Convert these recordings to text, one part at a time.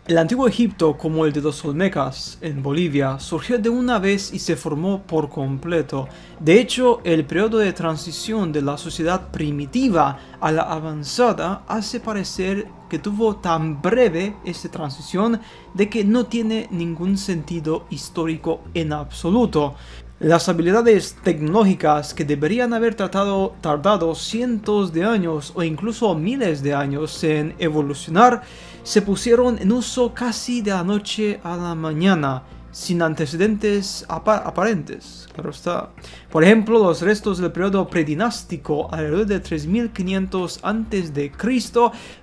El antiguo Egipto, como el de los Olmecas en Bolivia, surgió de una vez y se formó por completo. De hecho, el periodo de transición de la sociedad primitiva a la avanzada hace parecer que tuvo tan breve esta transición de que no tiene ningún sentido histórico en absoluto. Las habilidades tecnológicas que deberían haber tardado cientos de años o incluso miles de años en evolucionar se pusieron en uso casi de la noche a la mañana, sin antecedentes aparentes, claro está. Por ejemplo, los restos del periodo predinástico alrededor de 3500 a.C.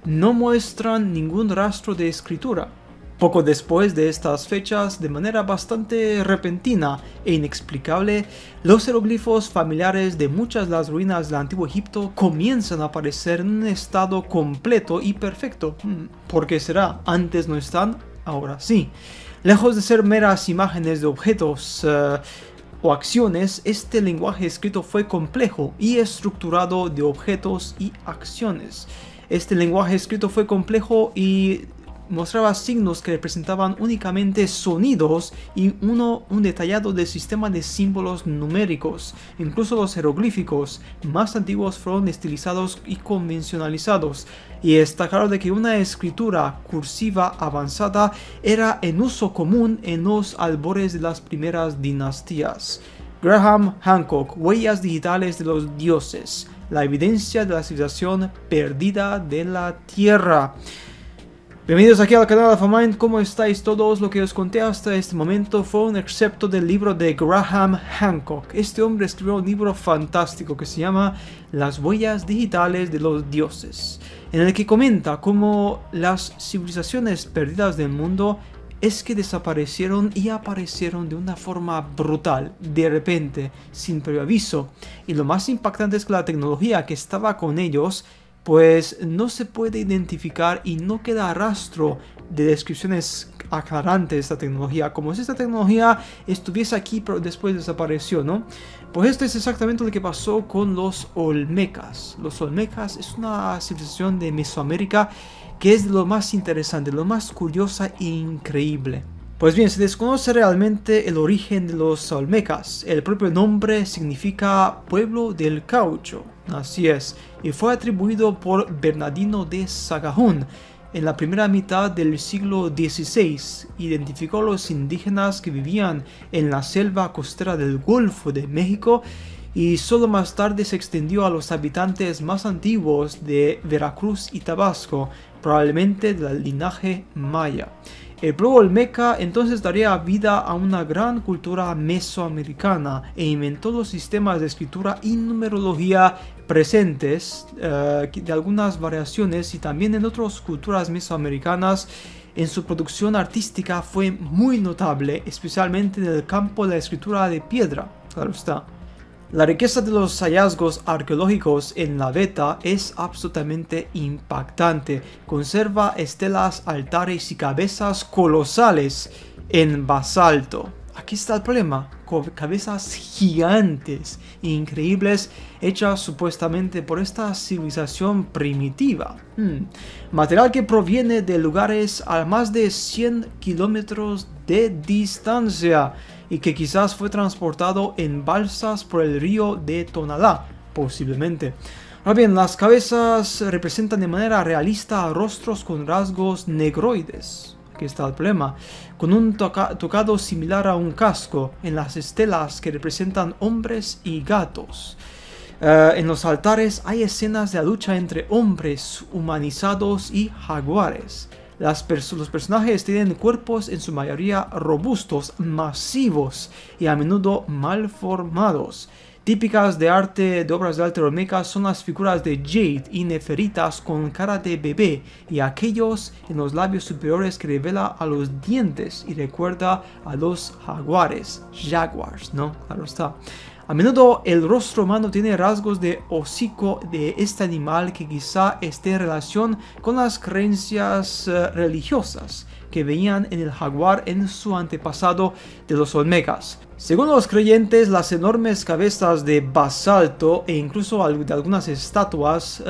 no muestran ningún rastro de escritura. Poco después de estas fechas, de manera bastante repentina e inexplicable, los jeroglifos familiares de muchas de las ruinas del antiguo Egipto comienzan a aparecer en un estado completo y perfecto. ¿Por qué será? Antes no están, ahora sí. Lejos de ser meras imágenes de objetos o acciones, este lenguaje escrito fue complejo y estructurado de objetos y acciones. Este lenguaje escrito fue complejo y mostraba signos que representaban únicamente sonidos y un detallado sistema de símbolos numéricos. Incluso los jeroglíficos más antiguos fueron estilizados y convencionalizados, y está claro de que una escritura cursiva avanzada era en uso común en los albores de las primeras dinastías. Graham Hancock, Huellas digitales de los dioses, la evidencia de la civilización perdida de la Tierra. Bienvenidos aquí al canal AlphaMind. ¿Cómo estáis todos? Lo que os conté hasta este momento fue un excepto del libro de Graham Hancock. Este hombre escribió un libro fantástico que se llama Las huellas digitales de los dioses, en el que comenta cómo las civilizaciones perdidas del mundo es que desaparecieron y aparecieron de una forma brutal, de repente, sin previo aviso. Y lo más impactante es que la tecnología que estaba con ellos pues no se puede identificar y no queda rastro de descripciones aclarantes de esta tecnología, como si esta tecnología estuviese aquí pero después desapareció, ¿no? Pues esto es exactamente lo que pasó con los Olmecas. Los Olmecas es una civilización de Mesoamérica que es de lo más interesante, lo más curiosa e increíble. Pues bien, se desconoce realmente el origen de los Olmecas. El propio nombre significa pueblo del caucho. Así es, y fue atribuido por Bernardino de Sahagún en la primera mitad del siglo XVI. Identificó a los indígenas que vivían en la selva costera del Golfo de México y solo más tarde se extendió a los habitantes más antiguos de Veracruz y Tabasco, probablemente del linaje maya. El pueblo olmeca entonces daría vida a una gran cultura mesoamericana e inventó los sistemas de escritura y numerología presentes, de algunas variaciones y también en otras culturas mesoamericanas. En su producción artística fue muy notable, especialmente en el campo de la escritura de piedra, claro está. La riqueza de los hallazgos arqueológicos en la Veta es absolutamente impactante. Conserva estelas, altares y cabezas colosales en basalto. Aquí está el problema, con cabezas gigantes e increíbles hechas supuestamente por esta civilización primitiva. Material que proviene de lugares a más de 100 kilómetros de distancia y que quizás fue transportado en balsas por el río de Tonalá, posiblemente. Ahora bien, las cabezas representan de manera realista rostros con rasgos negroides. Aquí está el problema, con un tocado similar a un casco en las estelas que representan hombres y gatos. En los altares hay escenas de la lucha entre hombres humanizados y jaguares. Los personajes tienen cuerpos en su mayoría robustos, masivos y a menudo mal formados. Típicas de obras de arte olmeca son las figuras de Jade y neferitas con cara de bebé y aquellos en los labios superiores que revela a los dientes y recuerda a los jaguars, ¿no? Claro está. A menudo el rostro humano tiene rasgos de hocico de este animal que quizá esté en relación con las creencias religiosas que veían en el jaguar en su antepasado de los olmecas. Según los creyentes, las enormes cabezas de basalto e incluso de algunas estatuas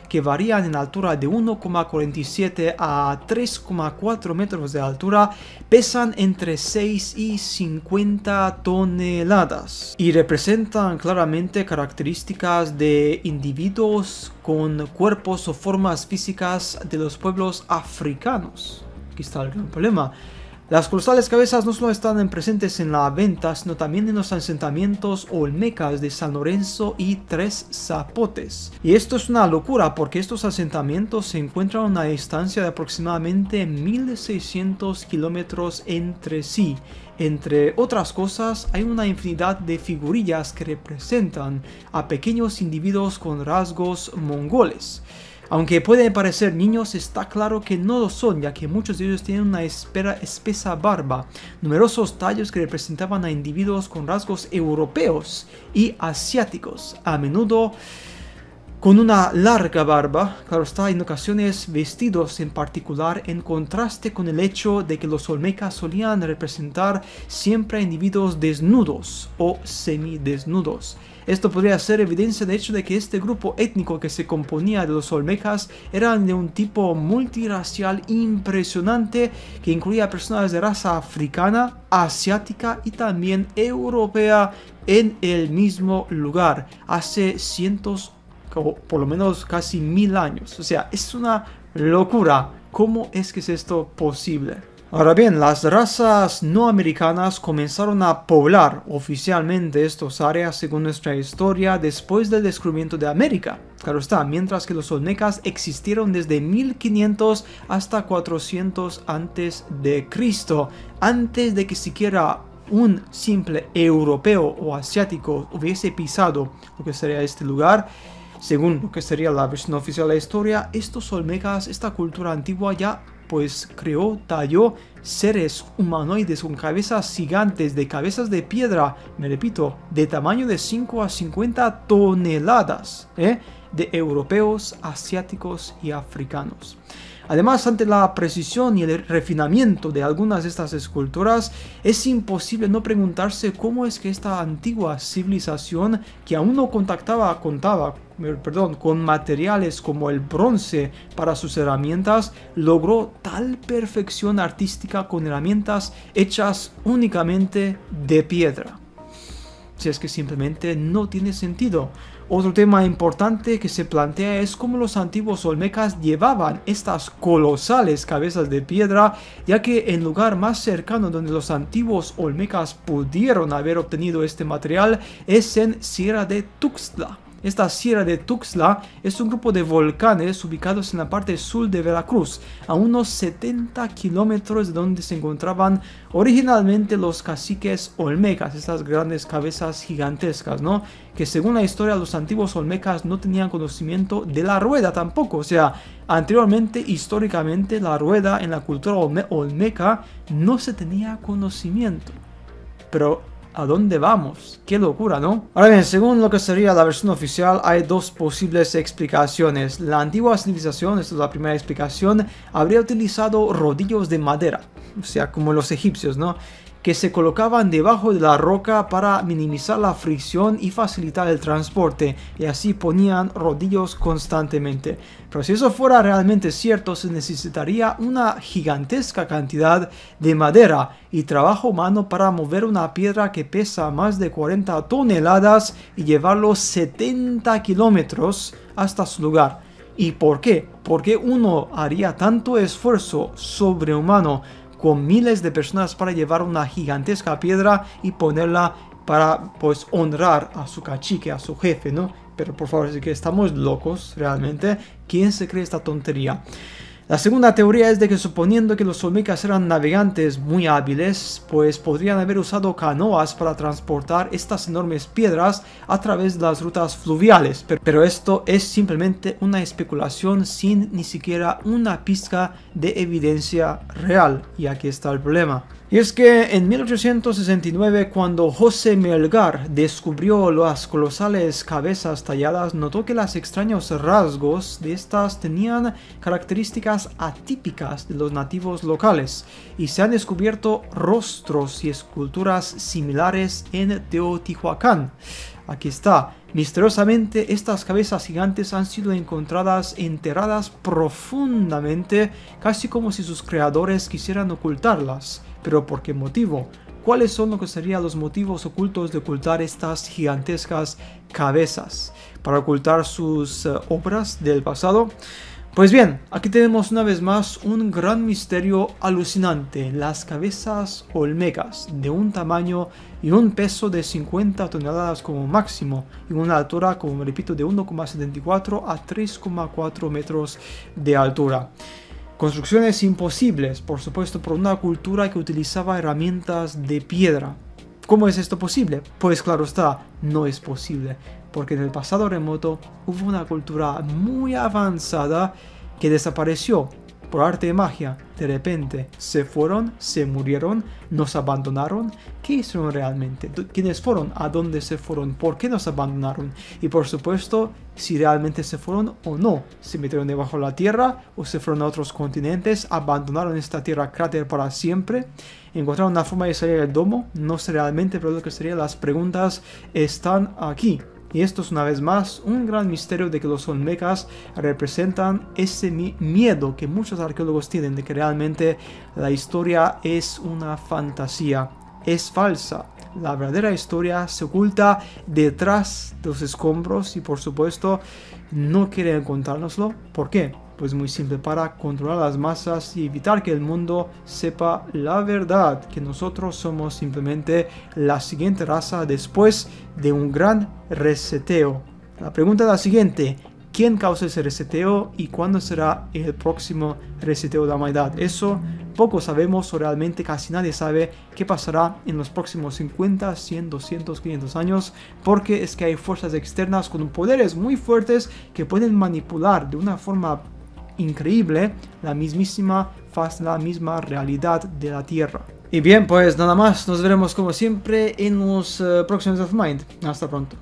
que varían en altura de 1,47 a 3,4 metros de altura pesan entre 6 y 50 toneladas y representan claramente características de individuos con cuerpos o formas físicas de los pueblos africanos. Aquí está el gran problema. Las colosales cabezas no solo están presentes en la venta, sino también en los asentamientos olmecas de San Lorenzo y Tres Zapotes. Y esto es una locura porque estos asentamientos se encuentran a una distancia de aproximadamente 1600 kilómetros entre sí. Entre otras cosas, hay una infinidad de figurillas que representan a pequeños individuos con rasgos mongoles. Aunque pueden parecer niños, está claro que no lo son, ya que muchos de ellos tienen una espesa barba, numerosos tallos que representaban a individuos con rasgos europeos y asiáticos, a menudo con una larga barba, claro está, en ocasiones vestidos en particular, en contraste con el hecho de que los olmecas solían representar siempre a individuos desnudos o semidesnudos. Esto podría ser evidencia del hecho de que este grupo étnico que se componía de los olmecas eran de un tipo multirracial impresionante que incluía personas de raza africana, asiática y también europea en el mismo lugar hace cientos o por lo menos casi 1000 años. O sea, es una locura. ¿Cómo es que es esto posible? Ahora bien, las razas no americanas comenzaron a poblar oficialmente estas áreas según nuestra historia después del descubrimiento de América. Claro está, mientras que los olmecas existieron desde 1500 hasta 400 antes de Cristo, antes de que siquiera un simple europeo o asiático hubiese pisado lo que sería este lugar. Según lo que sería la versión oficial de la historia, estos olmecas, esta cultura antigua ya pues talló seres humanoides con cabezas gigantes, de cabezas de piedra, me repito, de tamaño de 5 a 50 toneladas, de europeos, asiáticos y africanos. Además, ante la precisión y el refinamiento de algunas de estas esculturas, es imposible no preguntarse cómo es que esta antigua civilización, que aún no contaba con materiales como el bronce para sus herramientas, logró tal perfección artística con herramientas hechas únicamente de piedra. Si es que simplemente no tiene sentido. Otro tema importante que se plantea es cómo los antiguos olmecas llevaban estas colosales cabezas de piedra, ya que el lugar más cercano donde los antiguos olmecas pudieron haber obtenido este material es en Sierra de Tuxtla. Esta Sierra de Tuxtla es un grupo de volcanes ubicados en la parte sur de Veracruz, a unos 70 kilómetros de donde se encontraban originalmente los caciques olmecas, estas grandes cabezas gigantescas, ¿no? Que según la historia los antiguos olmecas no tenían conocimiento de la rueda tampoco, o sea, anteriormente, históricamente, la rueda en la cultura olmeca no se tenía conocimiento. Pero ¿a dónde vamos? ¡Qué locura!, ¿no? Ahora bien, según lo que sería la versión oficial, hay dos posibles explicaciones. La antigua civilización, esta es la primera explicación, habría utilizado rodillos de madera, o sea, como los egipcios, ¿no?, que se colocaban debajo de la roca para minimizar la fricción y facilitar el transporte, y así ponían rodillos constantemente. Pero si eso fuera realmente cierto, se necesitaría una gigantesca cantidad de madera y trabajo humano para mover una piedra que pesa más de 40 toneladas y llevarlo 70 kilómetros hasta su lugar. ¿Y por qué? ¿Por qué uno haría tanto esfuerzo sobrehumano con miles de personas para llevar una gigantesca piedra y ponerla para, pues, honrar a su cacique, a su jefe, ¿no? Pero por favor, es que estamos locos realmente. ¿Quién se cree esta tontería? La segunda teoría es de que, suponiendo que los olmecas eran navegantes muy hábiles, pues podrían haber usado canoas para transportar estas enormes piedras a través de las rutas fluviales. Pero esto es simplemente una especulación sin ni siquiera una pizca de evidencia real. Y aquí está el problema. Y es que en 1869, cuando José Melgar descubrió las colosales cabezas talladas, notó que los extraños rasgos de estas tenían características técnicas atípicas de los nativos locales y se han descubierto rostros y esculturas similares en Teotihuacán. Aquí está. Misteriosamente, estas cabezas gigantes han sido encontradas enterradas profundamente, casi como si sus creadores quisieran ocultarlas. ¿Pero por qué motivo? ¿Cuáles son lo que serían los motivos ocultos de ocultar estas gigantescas cabezas? ¿Para ocultar sus obras del pasado? Pues bien, aquí tenemos una vez más un gran misterio alucinante, las cabezas olmecas, de un tamaño y un peso de 50 toneladas como máximo, y una altura, como repito, de 1,74 a 3,4 metros de altura. Construcciones imposibles, por supuesto, por una cultura que utilizaba herramientas de piedra. ¿Cómo es esto posible? Pues claro está, no es posible, porque en el pasado remoto hubo una cultura muy avanzada que desapareció por arte de magia. De repente se fueron, se murieron, nos abandonaron. ¿Qué hicieron realmente? ¿Quiénes fueron? ¿A dónde se fueron? ¿Por qué nos abandonaron? Y por supuesto, si realmente se fueron o no. ¿Se metieron debajo de la tierra o se fueron a otros continentes? ¿Abandonaron esta tierra cráter para siempre? ¿Encontraron una forma de salir del domo? No sé realmente, pero lo que serían las preguntas están aquí. Y esto es una vez más un gran misterio de que los olmecas representan ese miedo que muchos arqueólogos tienen de que realmente la historia es una fantasía, es falsa. La verdadera historia se oculta detrás de los escombros y por supuesto no quieren contárnoslo. ¿Por qué? Pues muy simple, para controlar las masas y evitar que el mundo sepa la verdad, que nosotros somos simplemente la siguiente raza después de un gran reseteo. La pregunta es la siguiente: ¿quién causa ese reseteo y cuándo será el próximo reseteo de la humanidad? Eso poco sabemos, o realmente casi nadie sabe qué pasará en los próximos 50, 100, 200, 500 años, porque es que hay fuerzas externas con poderes muy fuertes que pueden manipular de una forma increíble la mismísima faz, la misma realidad de la Tierra. Y bien, pues nada más, nos veremos como siempre en los próximos Death Mind. Hasta pronto.